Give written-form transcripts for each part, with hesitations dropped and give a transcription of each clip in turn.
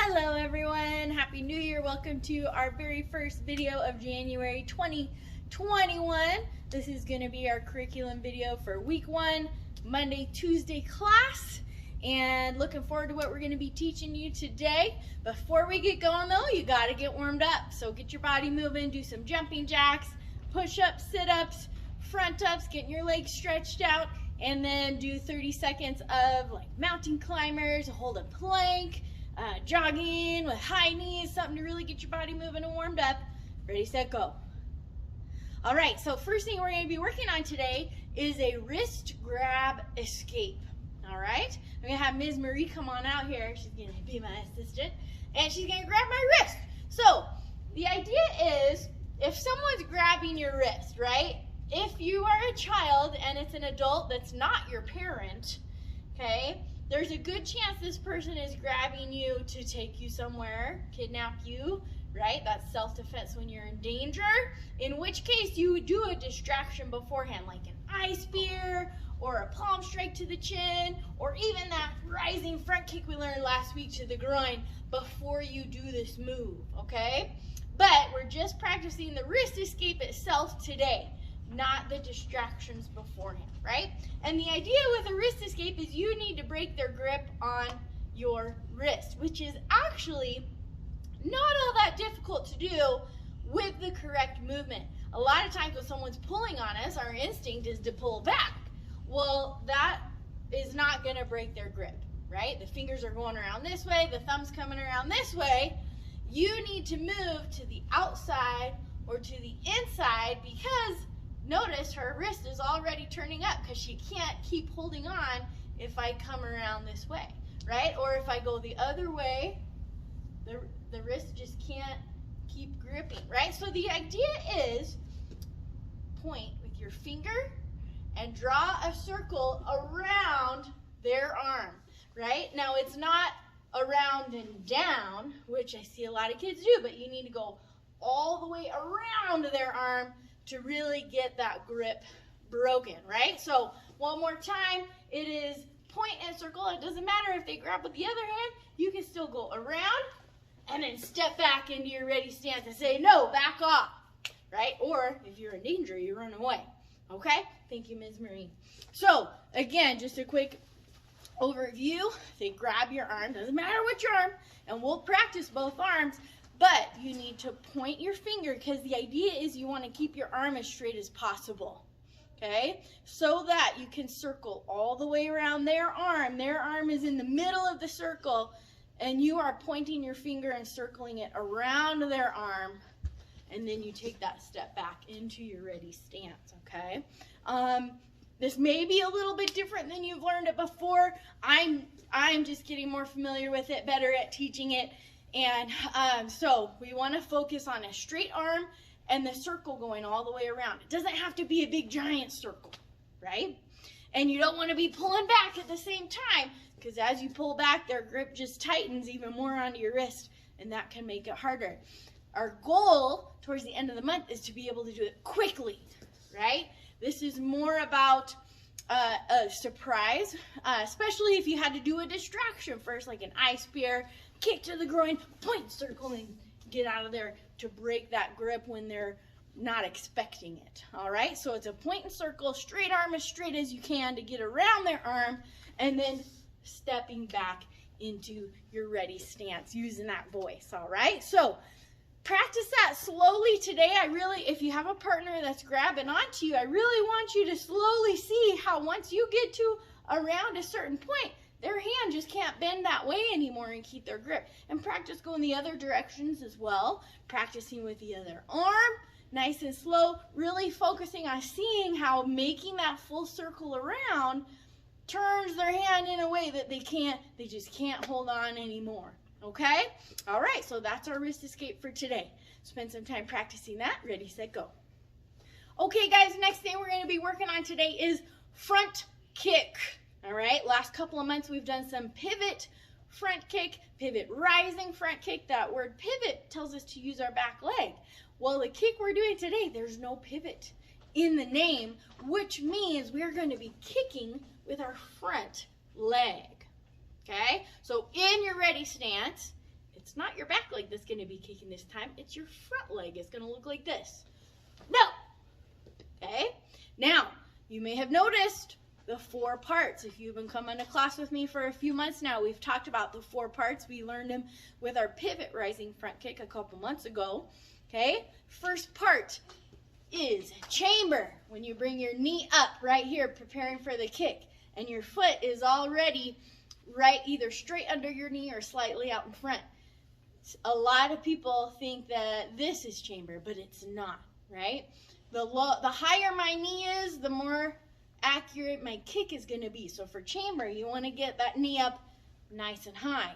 Hello everyone, Happy New Year. Welcome to our very first video of January 2021. This is going to be our curriculum video for week 1, Monday, Tuesday class. And looking forward to what we're going to be teaching you today. Before we get going though, you got to get warmed up. So get your body moving, do some jumping jacks, push-ups, sit-ups, front-ups, getting your legs stretched out, and then do 30 seconds of like mountain climbers, hold a plank, jogging with high knees, something to really get your body moving and warmed up. Ready, set, go. All right, so first thing we're going to be working on today is a wrist grab escape. All right, I'm going to have Ms. Marie come on out here. She's going to be my assistant, and she's going to grab my wrist. So the idea is if someone's grabbing your wrist, right? If you are a child and it's an adult that's not your parent, okay, there's a good chance this person is grabbing you to take you somewhere, kidnap you, right? That's self-defense when you're in danger, in which case you would do a distraction beforehand, like an eye spear or a palm strike to the chin, or even that rising front kick we learned last week to the groin before you do this move, okay? But we're just practicing the wrist escape itself today, not the distractions beforehand, right? And the idea with a wrist escape is you need to break their grip on your wrist, which is actually not all that difficult to do with the correct movement. A lot of times when someone's pulling on us, our instinct is to pull back. Well, that is not going to break their grip, right? The fingers are going around this way, the thumb's coming around this way. You need to move to the outside or to the inside because notice her wrist is already turning up because she can't keep holding on if I come around this way, right? Or if I go the other way, the wrist just can't keep gripping, right? So the idea is point with your finger and draw a circle around their arm, right? Now it's not around and down, which I see a lot of kids do, but you need to go all the way around their arm to really get that grip broken, right? So one more time, it is point and circle. It doesn't matter if they grab with the other hand, you can still go around and then step back into your ready stance and say, no, back off, right? Or if you're in danger, you run away, okay? Thank you, Ms. Marie. So again, just a quick overview. They grab your arm, doesn't matter which arm, and we'll practice both arms. But you need to point your finger because the idea is you want to keep your arm as straight as possible, okay? So that you can circle all the way around their arm. Their arm is in the middle of the circle, and you are pointing your finger and circling it around their arm, and then you take that step back into your ready stance, okay? This may be a little bit different than you've learned it before. I'm just getting more familiar with it, better at teaching it. And so we want to focus on a straight arm and the circle going all the way around. It doesn't have to be a big giant circle, right? And you don't want to be pulling back at the same time because as you pull back, their grip just tightens even more onto your wrist, and that can make it harder. Our goal towards the end of the month is to be able to do it quickly, right? This is more about a surprise, especially if you had to do a distraction first, like an eye spear, kick to the groin, point, circle, and get out of there to break that grip when they're not expecting it, all right? So it's a point and circle, straight arm as straight as you can to get around their arm, and then stepping back into your ready stance using that voice, all right? So practice that slowly today. If you have a partner that's grabbing onto you, I really want you to slowly see how once you get to around a certain point, their hand just can't bend that way anymore and keep their grip. And practice going the other directions as well. Practicing with the other arm, nice and slow, really focusing on seeing how making that full circle around turns their hand in a way that they just can't hold on anymore. Okay? All right, so that's our wrist escape for today. Spend some time practicing that. Ready, set, go. Okay, guys, next thing we're going to be working on today is front kick. All right, last couple of months we've done some pivot front kick, pivot rising front kick. That word pivot tells us to use our back leg. Well, the kick we're doing today, there's no pivot in the name, which means we're going to be kicking with our front leg. Okay, so in your ready stance, It's not your back leg that's going to be kicking this time. It's your front leg. It's going to look like this. No. Okay? Now, you may have noticed the 4 parts. If you've been coming to class with me for a few months now, we've talked about the 4 parts. We learned them with our pivot rising front kick a couple months ago. Okay? First part is chamber. When you bring your knee up right here, preparing for the kick, and your foot is already right either straight under your knee or slightly out in front. A lot of people think that this is chamber, but it's not, right? The higher my knee is, the more accurate my kick is going to be. So for chamber, you want to get that knee up nice and high.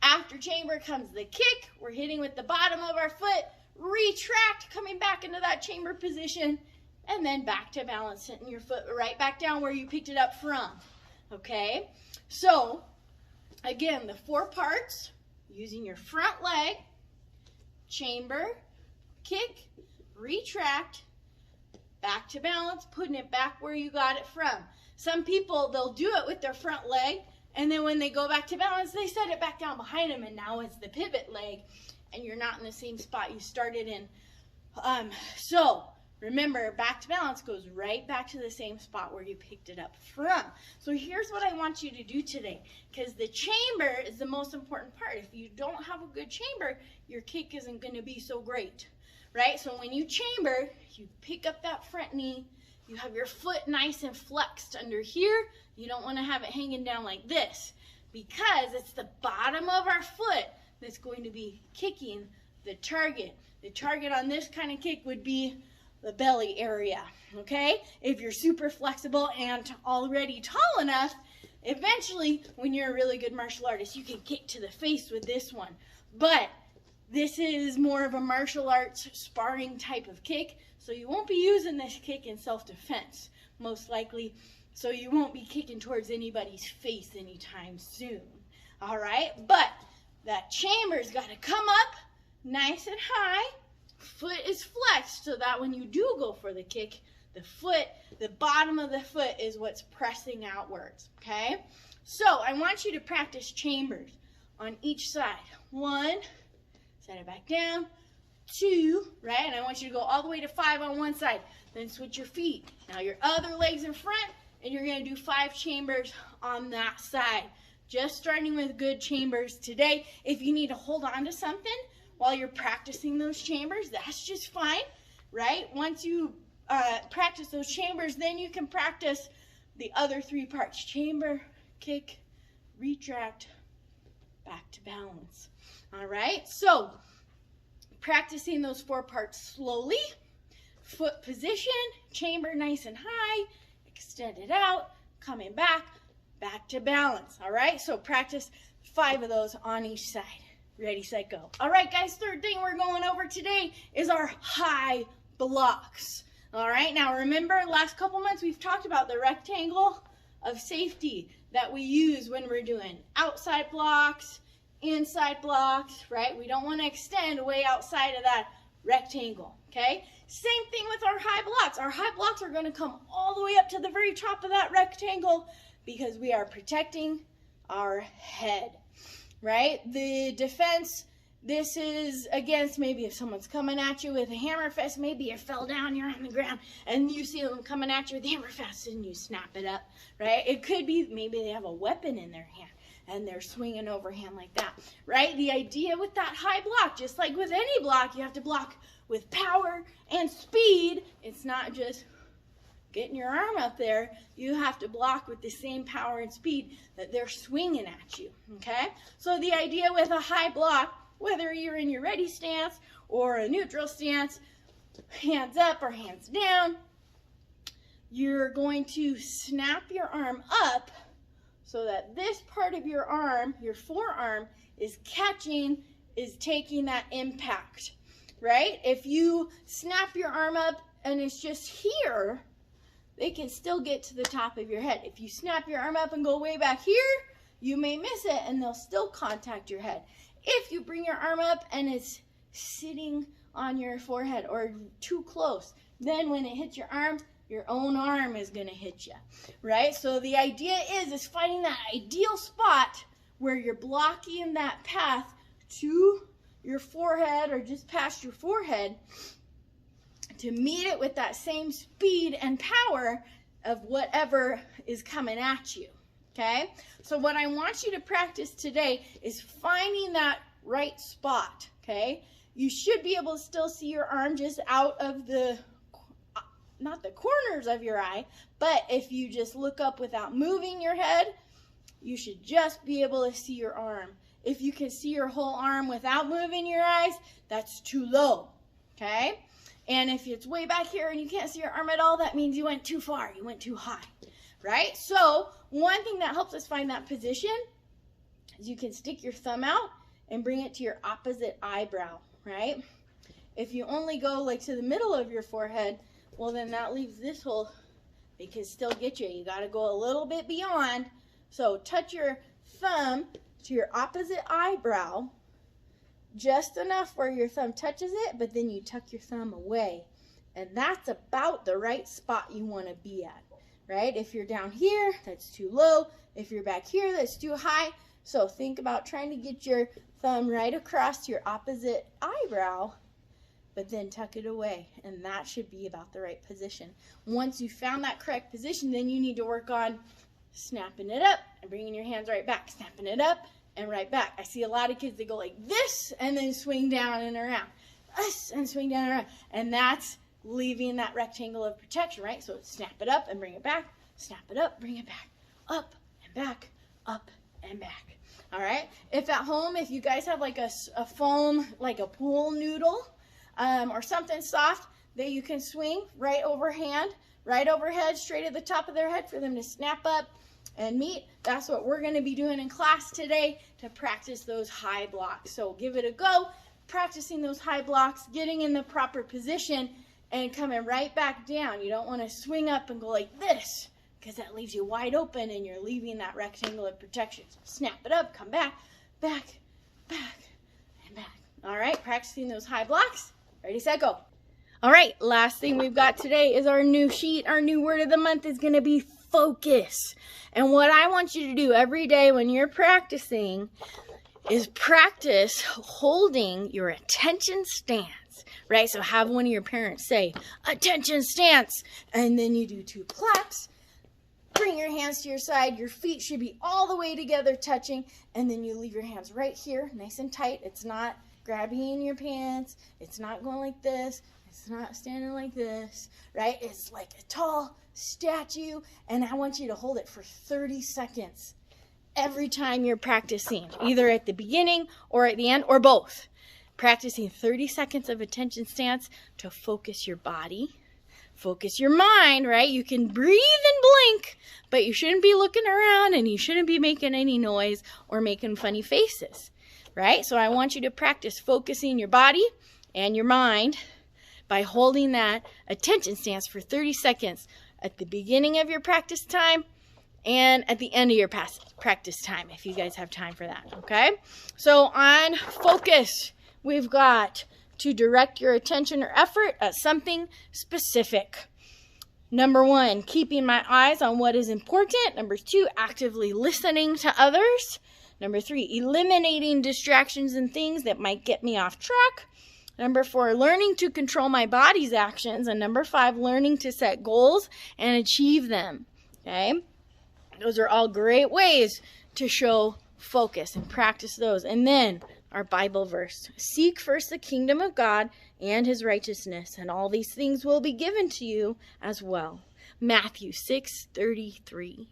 After chamber comes the kick. We're hitting with the bottom of our foot, retract, coming back into that chamber position, and then back to balance, sitting your foot right back down where you picked it up from. Okay? So, again, the 4 parts, using your front leg, chamber, kick, retract, back to balance, putting it back where you got it from. Some people, they'll do it with their front leg, and then when they go back to balance, they set it back down behind them, and now it's the pivot leg, and you're not in the same spot you started in. So, remember, back to balance goes right back to the same spot where you picked it up from. So here's what I want you to do today, because the chamber is the most important part. If you don't have a good chamber, your kick isn't going to be so great, right? So when you chamber, you pick up that front knee, you have your foot nice and flexed under here. You don't want to have it hanging down like this, because it's the bottom of our foot that's going to be kicking the target. The target on this kind of kick would be the belly area, okay? If you're super flexible and already tall enough, eventually, when you're a really good martial artist, you can kick to the face with this one. But this is more of a martial arts sparring type of kick, so you won't be using this kick in self-defense, most likely, so you won't be kicking towards anybody's face anytime soon, all right? But that chamber's got to come up nice and high. Foot is flexed so that when you do go for the kick, the foot, the bottom of the foot is what's pressing outwards, okay? So I want you to practice chambers on each side. 1, set it back down. 2, right? And I want you to go all the way to 5 on one side. Then switch your feet. Now your other leg's in front, and you're going to do 5 chambers on that side. Just starting with good chambers today. If you need to hold on to something while you're practicing those chambers, that's just fine, right? Once you practice those chambers, then you can practice the other 3 parts. Chamber, kick, retract, back to balance. All right? So, practicing those 4 parts slowly. Foot position, chamber nice and high, extend it out, coming back, back to balance. All right? So, practice 5 of those on each side. Ready, set, go. All right, guys, third thing we're going over today is our high blocks. All right, now remember, last couple months we've talked about the rectangle of safety that we use when we're doing outside blocks, inside blocks, right? We don't want to extend way outside of that rectangle, okay? Same thing with our high blocks. Our high blocks are going to come all the way up to the very top of that rectangle because we are protecting our head. Right? The defense, this is against maybe if someone's coming at you with a hammer fist, maybe you fell down, you're on the ground, and you see them coming at you with a hammer fist and you snap it up, right? It could be maybe they have a weapon in their hand and they're swinging overhand like that, right? The idea with that high block, just like with any block, you have to block with power and speed. It's not just getting your arm up there, you have to block with the same power and speed that they're swinging at you, okay? So the idea with a high block, whether you're in your ready stance or a neutral stance, hands up or hands down, you're going to snap your arm up so that this part of your arm, your forearm, is taking that impact, right? If you snap your arm up and it's just here, they can still get to the top of your head. If you snap your arm up and go way back here, you may miss it and they'll still contact your head. If you bring your arm up and it's sitting on your forehead or too close, then when it hits your arm, your own arm is going to hit you, right? So the idea is finding that ideal spot where you're blocking that path to your forehead or just past your forehead to meet it with that same speed and power of whatever is coming at you, okay? So what I want you to practice today is finding that right spot, okay? You should be able to still see your arm just out of the, not the corners of your eye, but if you just look up without moving your head, you should just be able to see your arm. If you can see your whole arm without moving your eyes, that's too low, okay? And if it's way back here and you can't see your arm at all, that means you went too far, you went too high, right? So one thing that helps us find that position is you can stick your thumb out and bring it to your opposite eyebrow, right? If you only go like to the middle of your forehead, well then that leaves this hole. They can still get you. You got to go a little bit beyond. So touch your thumb to your opposite eyebrow, just enough where your thumb touches it, but then you tuck your thumb away. And that's about the right spot you want to be at, right? If you're down here, that's too low. If you're back here, that's too high. So think about trying to get your thumb right across your opposite eyebrow, but then tuck it away. And that should be about the right position. Once you found that correct position, then you need to work on snapping it up and bringing your hands right back, snapping it up and right back. I see a lot of kids, they go like this and then swing down and around, this and swing down and around, and that's leaving that rectangle of protection, right? So snap it up and bring it back, snap it up, bring it back, up and back, up and back. All right, if at home, if you guys have like a foam, like a pool noodle or something soft that you can swing right overhead, straight at the top of their head for them to snap up and meet, that's what we're going to be doing in class today to practice those high blocks. So give it a go, practicing those high blocks, getting in the proper position and coming right back down. You don't want to swing up and go like this, because that leaves you wide open and you're leaving that rectangle of protection. So snap it up, come back, back, back, and back. All right, practicing those high blocks. Ready, set, go. All right, last thing we've got today is our new sheet. Our new word of the month is going to be focus. And what I want you to do every day when you're practicing is practice holding your attention stance, right? So have one of your parents say, attention stance, and then you do 2 claps. Bring your hands to your side. Your feet should be all the way together touching, and then you leave your hands right here, nice and tight. It's not grabbing in your pants. It's not going like this. It's not standing like this, right? It's like a tall statue, and I want you to hold it for 30 seconds every time you're practicing, either at the beginning or at the end, or both. Practicing 30 seconds of attention stance to focus your body, focus your mind, right? You can breathe and blink, but you shouldn't be looking around and you shouldn't be making any noise or making funny faces, right? So I want you to practice focusing your body and your mind by holding that attention stance for 30 seconds at the beginning of your practice time and at the end of your practice time, if you guys have time for that, okay? So on focus, we've got to direct your attention or effort at something specific. Number 1, keeping my eyes on what is important. Number 2, actively listening to others. Number 3, eliminating distractions and things that might get me off track. Number 4, learning to control my body's actions. And number 5, learning to set goals and achieve them. Okay? Those are all great ways to show focus and practice those. And then our Bible verse. Seek first the kingdom of God and his righteousness, and all these things will be given to you as well. Matthew 6:33.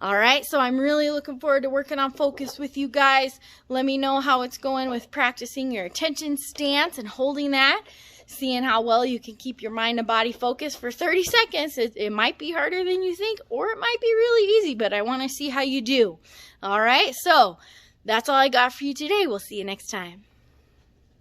All right, so I'm really looking forward to working on focus with you guys. Let me know how it's going with practicing your attention stance and holding that, seeing how well you can keep your mind and body focused for 30 seconds. It might be harder than you think, or it might be really easy, but I want to see how you do. All right, so that's all I got for you today. We'll see you next time.